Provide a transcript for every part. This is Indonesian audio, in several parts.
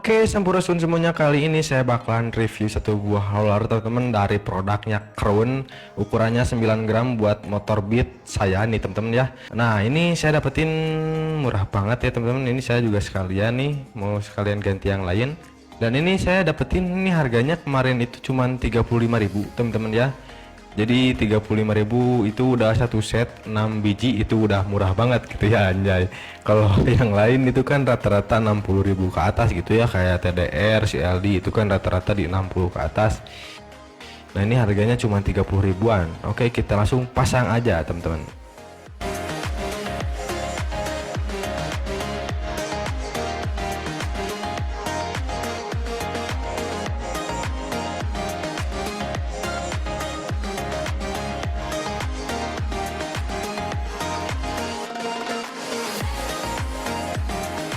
Oke, sampurasun semuanya. Kali ini saya bakalan review satu buah roller teman-teman dari produknya Crown. Ukurannya 9 gram buat motor beat saya nih teman-teman ya. Nah, ini saya dapetin murah banget ya teman-teman. Ini saya juga sekalian nih mau sekalian ganti yang lain. Dan ini saya dapetin ini harganya kemarin itu cuman 35.000 teman-teman ya. Jadi 35.000 itu udah satu set 6 biji, itu udah murah banget gitu ya anjay. Kalau yang lain itu kan rata-rata 60.000 ke atas gitu ya, kayak TDR, CLD itu kan rata-rata di 60 ke atas. Nah ini harganya cuma 30 ribuan. Oke, kita langsung pasang aja teman-teman.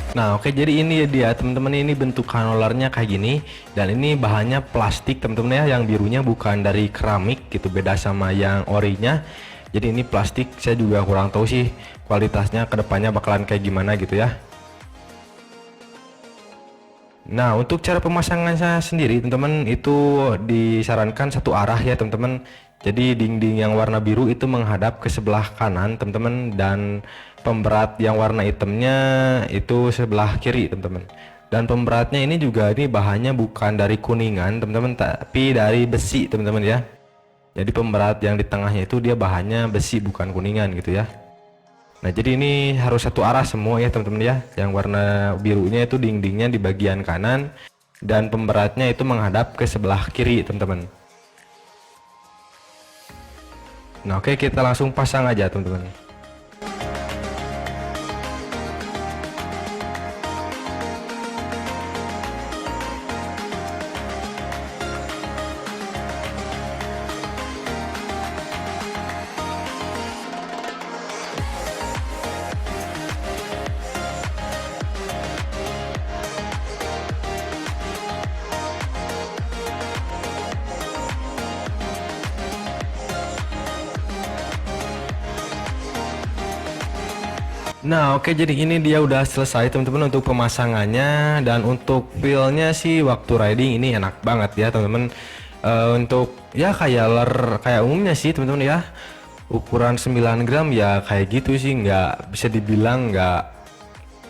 Nah oke, jadi ini dia teman-teman, ini bentuk kanolarnya kayak gini, dan ini bahannya plastik teman-teman ya, yang birunya bukan dari keramik gitu, beda sama yang orinya. Jadi ini plastik, saya juga kurang tahu sih kualitasnya kedepannya bakalan kayak gimana gitu ya. Nah untuk cara pemasangannya sendiri teman-teman itu disarankan satu arah ya teman-teman. Jadi dinding yang warna biru itu menghadap ke sebelah kanan teman-teman, dan pemberat yang warna hitamnya itu sebelah kiri teman-teman. Dan pemberatnya ini juga, ini bahannya bukan dari kuningan teman-teman, tapi dari besi teman-teman ya. Jadi pemberat yang di tengahnya itu dia bahannya besi bukan kuningan gitu ya. Nah jadi ini harus satu arah semua ya teman-teman ya. Yang warna birunya itu dindingnya di bagian kanan, dan pemberatnya itu menghadap ke sebelah kiri teman-teman. Nah oke, kita langsung pasang aja teman-teman. Nah oke, jadi ini dia udah selesai teman-teman untuk pemasangannya, dan untuk feelnya sih waktu riding ini enak banget ya teman-teman. Untuk ya kayak kayak umumnya sih teman-teman ya, ukuran 9 gram ya kayak gitu sih, nggak bisa dibilang nggak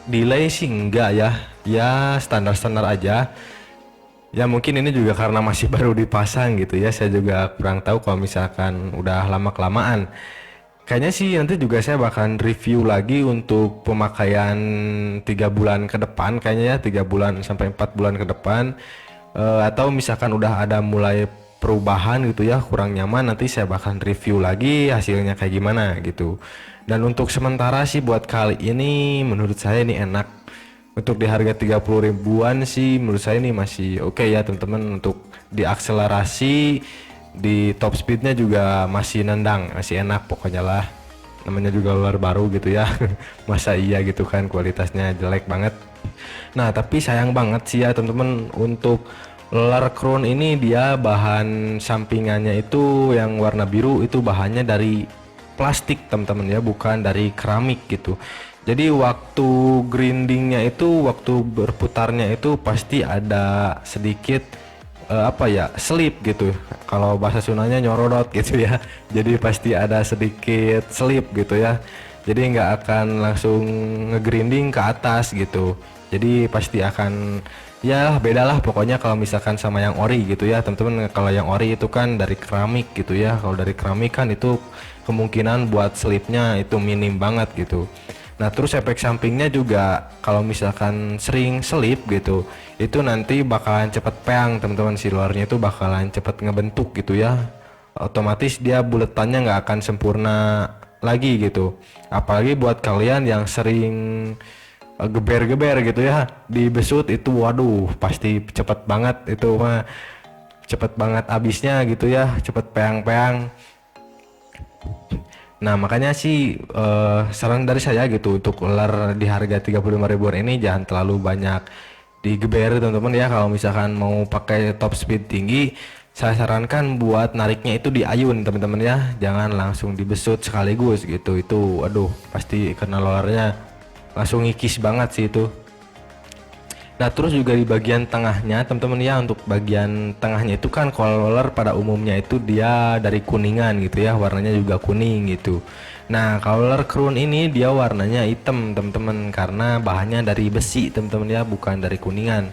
delay sih, enggak ya, ya standar-standar aja. Ya mungkin ini juga karena masih baru dipasang gitu ya, saya juga kurang tahu kalau misalkan udah lama kelamaan. Kayaknya sih nanti juga saya bakalan review lagi untuk pemakaian 3 bulan ke depan, kayaknya ya 3 bulan sampai 4 bulan ke depan. Atau misalkan udah ada mulai perubahan gitu ya, kurang nyaman, nanti saya bakalan review lagi hasilnya kayak gimana gitu. Dan untuk sementara sih buat kali ini menurut saya ini enak. Untuk di harga 30 ribuan sih menurut saya ini masih oke ya teman-teman. Untuk diakselerasi, di top speednya juga masih nendang, masih enak pokoknya lah, namanya juga luar baru gitu ya. Masa iya gitu kan kualitasnya jelek banget. Nah tapi sayang banget sih ya teman-teman, untuk Roller Crown ini dia bahan sampingannya itu yang warna biru itu bahannya dari plastik teman-teman ya, bukan dari keramik gitu. Jadi waktu grindingnya itu, waktu berputarnya itu pasti ada sedikit apa ya, selip gitu, kalau bahasa Sundanya nyorodot gitu ya. Jadi pasti ada sedikit selip gitu ya, jadi nggak akan langsung ngegrinding ke atas gitu. Jadi pasti akan ya beda lah pokoknya kalau misalkan sama yang ori gitu ya teman-teman. Kalau yang ori itu kan dari keramik gitu ya, kalau dari keramik kan itu kemungkinan buat selipnya itu minim banget gitu. Nah terus efek sampingnya juga kalau misalkan sering selip gitu, itu nanti bakalan cepet peang teman-teman, si luarnya itu bakalan cepet ngebentuk gitu ya. Otomatis dia buletannya nggak akan sempurna lagi gitu. Apalagi buat kalian yang sering geber-geber gitu ya, dibesut itu waduh pasti cepet banget itu mah, cepet banget habisnya gitu ya, cepet peang-peang. Nah makanya sih saran dari saya gitu, untuk ular di harga 35 ribuan ini jangan terlalu banyak digeber teman-teman ya. Kalau misalkan mau pakai top speed tinggi, saya sarankan buat nariknya itu di ayun teman-teman ya, jangan langsung dibesut sekaligus gitu. Itu aduh pasti kena ularnya langsung ngikis banget sih itu. Nah, terus juga di bagian tengahnya, teman-teman ya, untuk bagian tengahnya itu kan kalau roller pada umumnya itu dia dari kuningan gitu ya, warnanya juga kuning gitu. Nah, kalau roller Crown ini dia warnanya hitam, teman-teman, karena bahannya dari besi, teman-teman ya, bukan dari kuningan.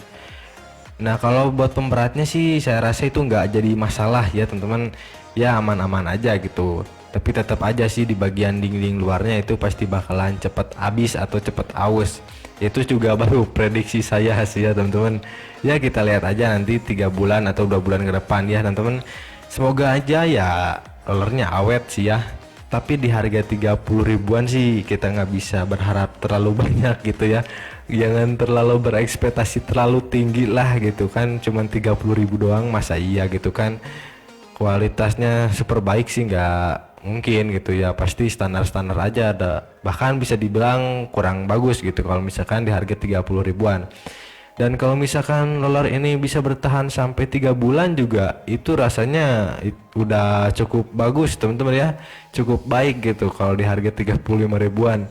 Nah, kalau buat pemberatnya sih saya rasa itu nggak jadi masalah ya, teman-teman. Ya aman-aman aja gitu. Tapi tetap aja sih di bagian dinding luarnya itu pasti bakalan cepet habis atau cepet aus. Itu juga baru prediksi saya sih ya, teman-teman. Ya kita lihat aja nanti 3 bulan atau 2 bulan ke depan ya, teman-teman. Semoga aja ya rollernya awet sih ya. Tapi di harga 30 ribuan sih kita nggak bisa berharap terlalu banyak gitu ya. Jangan terlalu berekspektasi terlalu tinggi lah gitu kan, cuman 30 ribu doang, masa iya gitu kan. Kualitasnya super baik sih nggak mungkin gitu ya, pasti standar-standar aja, ada bahkan bisa dibilang kurang bagus gitu kalau misalkan di harga 30 ribuan. Dan kalau misalkan roller ini bisa bertahan sampai 3 bulan juga, itu rasanya udah cukup bagus teman-teman ya, cukup baik gitu kalau di harga 35 ribuan.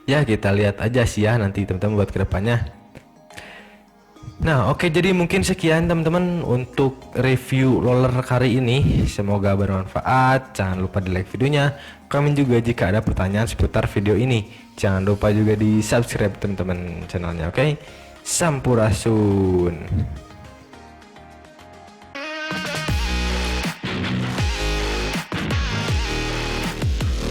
Ya kita lihat aja sih ya nanti teman-teman buat kedepannya. Nah oke, jadi mungkin sekian teman-teman untuk review roller kali ini, semoga bermanfaat. Jangan lupa di like videonya, komen juga jika ada pertanyaan seputar video ini. Jangan lupa juga di subscribe teman-teman channelnya, oke. Sampurasun.